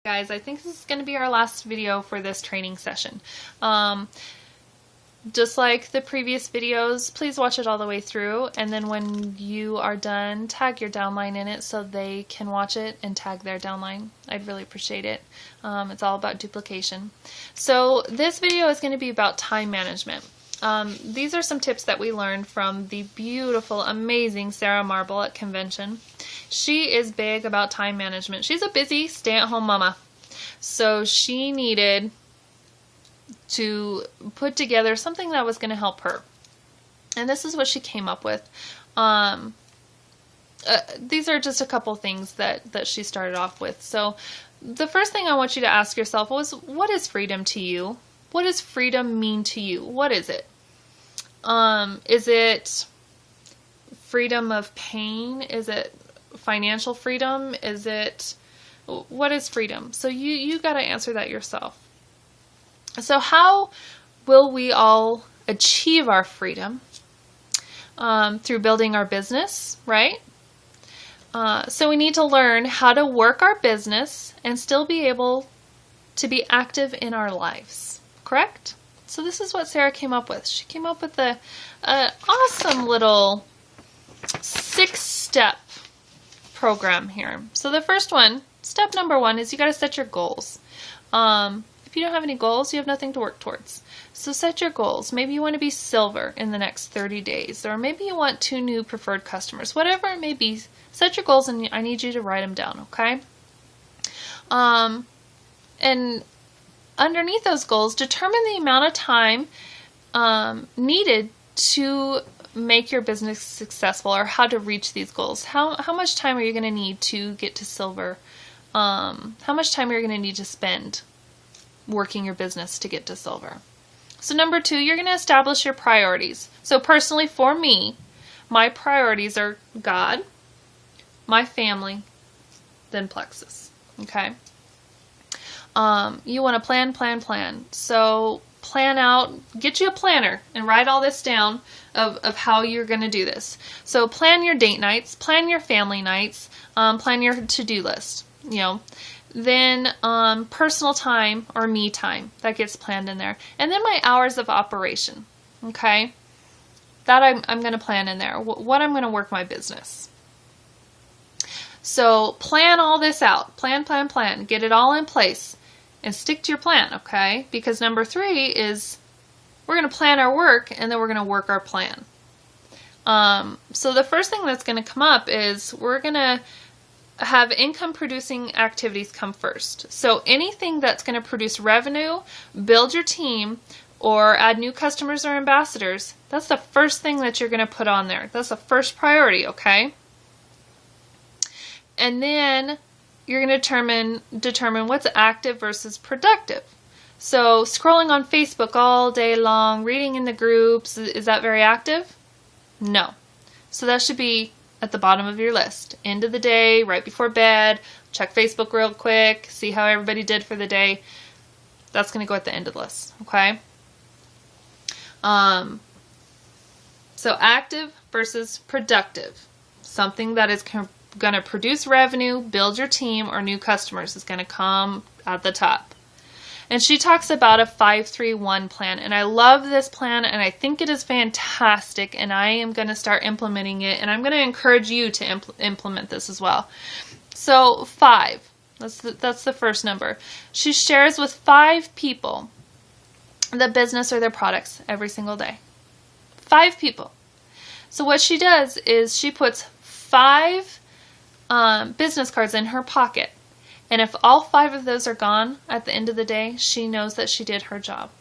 Guys, I think this is going to be our last video for this training session. Just like the previous videos, please watch it all the way through, and then when you are done, tag your downline in it so they can watch it and tag their downline. I'd really appreciate it. It's all about duplication. So this video is going to be about time management. These are some tips that we learned from the beautiful, amazing Sarah Marble at convention. She is big about time management. She's a busy stay-at-home mama. So she needed to put together something that was going to help her. And this is what she came up with. These are just a couple things that she started off with. So the first thing I want you to ask yourself was, what is freedom to you? What does freedom mean to you? What is it? Is it freedom of pain? Is it financial freedom? What is freedom? So you got to answer that yourself. So how will we all achieve our freedom? Through building our business, right? So we need to learn how to work our business and still be able to be active in our lives, correct? So this is what Sarah came up with. She came up with an awesome little 6-step program here. So the first one, step number 1, is you got to set your goals. If you don't have any goals, you have nothing to work towards. So set your goals. Maybe you want to be silver in the next 30 days, or maybe you want 2 new preferred customers. Whatever it may be, set your goals, and I need you to write them down, okay? And underneath those goals, determine the amount of time needed to make your business successful, or how to reach these goals. How much time are you going to need to get to silver? How much time are you going to need to spend working your business to get to silver? So number 2, you're going to establish your priorities. So personally for me, my priorities are God, my family, then Plexus. Okay? You want to plan. So plan out, get you a planner and write all this down of how you're going to do this. So plan your date nights, plan your family nights, plan your to-do list, Then personal time or me time, that gets planned in there. And then my hours of operation, okay? That I'm going to plan in there, what I'm going to work my business. So plan all this out, plan, get it all in place. And stick to your plan, okay? Because number 3 is we're going to plan our work, and then we're going to work our plan. So the first thing that's going to come up is we're going to have income producing activities come first. So anything that's going to produce revenue, build your team, or add new customers or ambassadors, that's the first thing that you're going to put on there. That's the first priority, okay? And then you're going to determine what's active versus productive. So scrolling on Facebook all day long, reading in the groups, is that very active? No. So that should be at the bottom of your list. End of the day, right before bed, check Facebook real quick, see how everybody did for the day. That's going to go at the end of the list, okay? So active versus productive. Something that is going to produce revenue, build your team, or new customers is going to come at the top. And she talks about a 5-3-1 plan, and I love this plan, and I think it is fantastic, and I am going to start implementing it, and I'm going to encourage you to implement this as well. So 5, that's the first number. She shares with 5 people the business or their products every single day. 5 people. So what she does is she puts 5 business cards in her pocket. And if all 5 of those are gone at the end of the day, she knows that she did her job.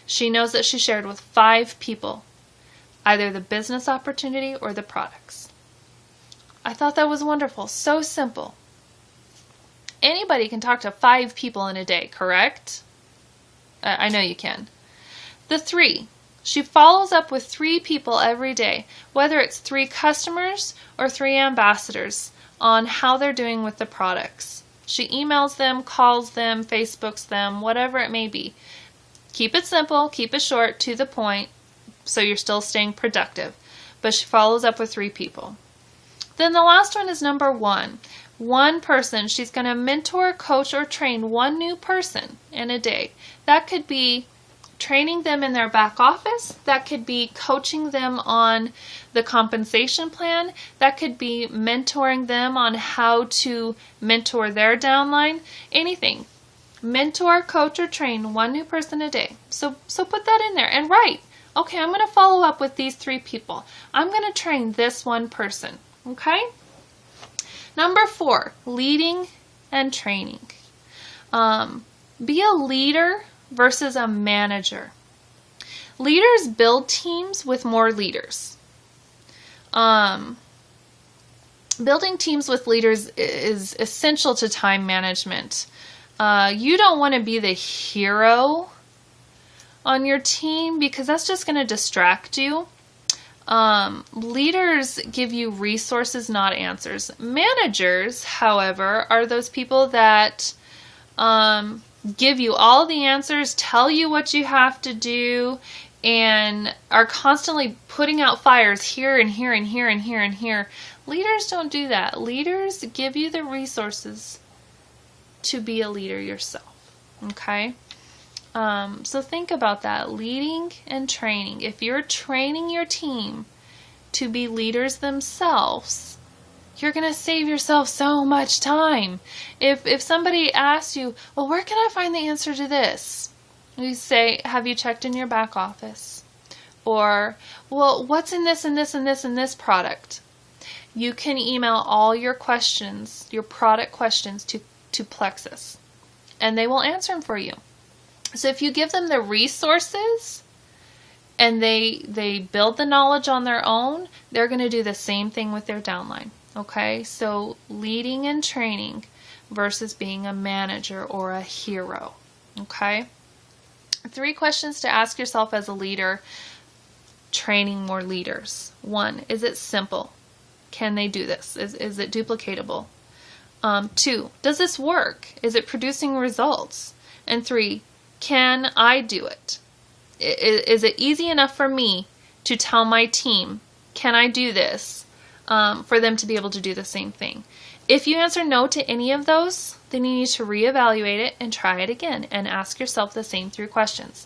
She knows that she shared with 5 people either the business opportunity or the products. I thought that was wonderful. So simple. Anybody can talk to 5 people in a day, correct? I know you can. The 3. She follows up with 3 people every day, whether it's 3 customers or 3 ambassadors, on how they're doing with the products. She emails them, calls them, Facebooks them, whatever it may be. Keep it simple, keep it short, to the point, so you're still staying productive. But she follows up with 3 people. Then the last one is number 1. One person, she's going to mentor, coach, or train one new person in a day. That could be training them in their back office. That could be coaching them on the compensation plan. That could be mentoring them on how to mentor their downline. Anything. Mentor, coach, or train one new person a day. So put that in there and write, okay, I'm going to follow up with these 3 people. I'm going to train this one person. Okay? Number 4, leading and training. Be a leader versus a manager. Leaders build teams with more leaders. Building teams with leaders is essential to time management. You don't want to be the hero on your team because that's just going to distract you. Leaders give you resources, not answers. Managers, however, are those people that give you all the answers, tell you what you have to do, and are constantly putting out fires here and here and here and here and here. Leaders don't do that. Leaders give you the resources to be a leader yourself. Okay? So think about that. Leading and training. If you're training your team to be leaders themselves, you're going to save yourself so much time. If somebody asks you, well, where can I find the answer to this? You say, have you checked in your back office? Or, well, what's in this and this and this and this product? You can email all your questions, your product questions to Plexus, and they will answer them for you. So if you give them the resources and they build the knowledge on their own, they're going to do the same thing with their downline. Okay, so leading and training versus being a manager or a hero. Okay, 3 questions to ask yourself as a leader training more leaders. 1, is it simple? Can they do this? Is it duplicatable? 2, does this work? Is it producing results? And 3, can I do it? Is it easy enough for me to tell my team, can I do this? For them to be able to do the same thing. If you answer no to any of those, then you need to reevaluate it and try it again and ask yourself the same 3 questions.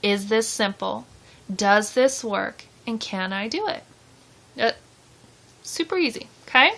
Is this simple? Does this work? And can I do it? Super easy, okay?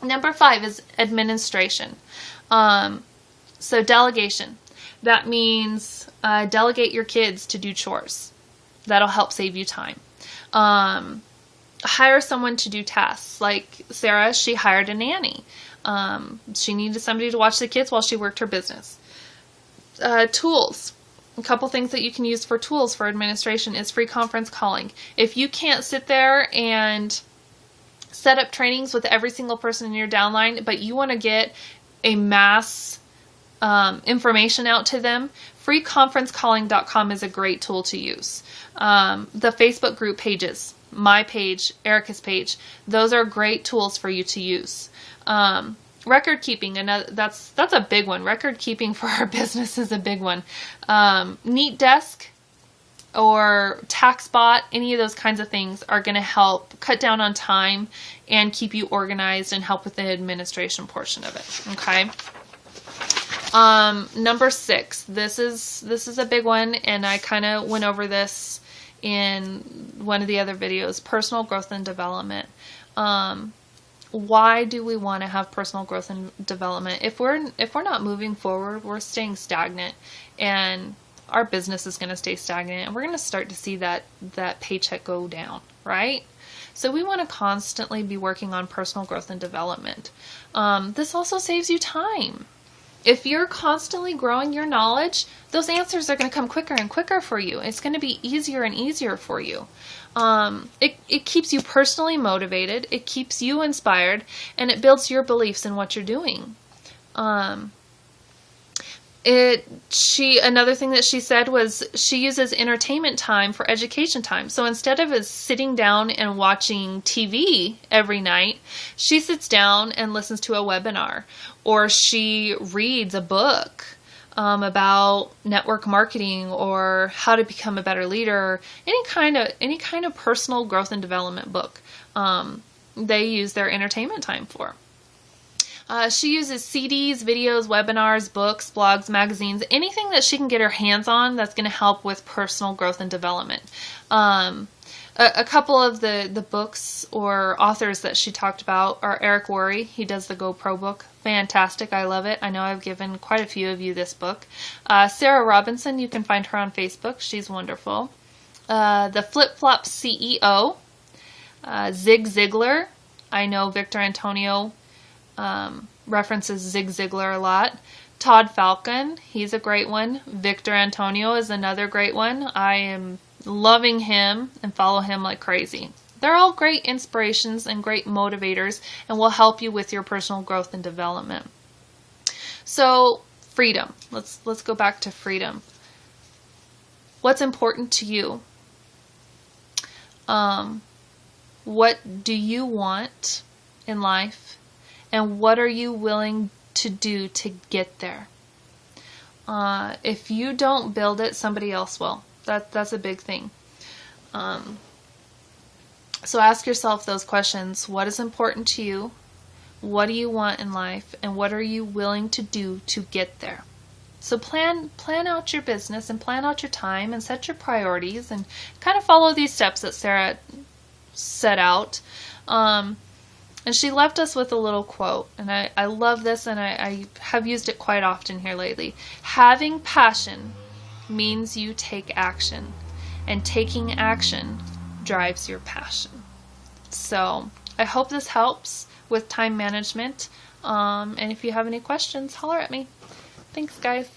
Number 5 is administration. So delegation. That means delegate your kids to do chores. That'll help save you time. Hire someone to do tasks. Like Sarah, she hired a nanny. She needed somebody to watch the kids while she worked her business. Tools. A couple things that you can use for tools for administration is free conference calling. If you can't sit there and set up trainings with every single person in your downline, but you want to get a mass information out to them, freeconferencecalling.com is a great tool to use. The Facebook group pages, my page, Erica's page, those are great tools for you to use. Record keeping, and that's a big one. Record keeping for our business is a big one. Neat Desk or TaxBot, any of those kinds of things are going to help cut down on time and keep you organized and help with the administration portion of it. Okay. Number 6, this is a big one, and I kind of went over this in one of the other videos, personal growth and development. Why do we want to have personal growth and development? If we're not moving forward, we're staying stagnant, and our business is going to stay stagnant, and we're going to start to see that paycheck go down, right? So we want to constantly be working on personal growth and development. This also saves you time. If you're constantly growing your knowledge, those answers are going to come quicker and quicker for you. It's going to be easier and easier for you. It keeps you personally motivated, it keeps you inspired, and it builds your beliefs in what you're doing. Another thing that she said was she uses entertainment time for education time. So instead of sitting down and watching TV every night, she sits down and listens to a webinar, or she reads a book about network marketing or how to become a better leader, or any kind of personal growth and development book. They use their entertainment time for. She uses CDs, videos, webinars, books, blogs, magazines, anything that she can get her hands on that's going to help with personal growth and development. A couple of the books or authors that she talked about are Eric Worre. He does the GoPro book. Fantastic. I love it. I know I've given quite a few of you this book. Sarah Robinson, you can find her on Facebook. She's wonderful. The Flip Flop CEO. Zig Ziglar. I know Victor Antonio references Zig Ziglar a lot. Todd Falcon, he's a great one. Victor Antonio is another great one. I am loving him and follow him like crazy. They're all great inspirations and great motivators and will help you with your personal growth and development. So, freedom. Let's go back to freedom. What's important to you? What do you want in life? And what are you willing to do to get there? If you don't build it, somebody else will. That's a big thing. So ask yourself those questions. What is important to you? What do you want in life? And what are you willing to do to get there? So plan out your business and plan out your time and set your priorities and kind of follow these steps that Sarah set out. And she left us with a little quote, and I love this, and I have used it quite often here lately. Having passion means you take action, and taking action drives your passion. So I hope this helps with time management, and if you have any questions, holler at me. Thanks, guys.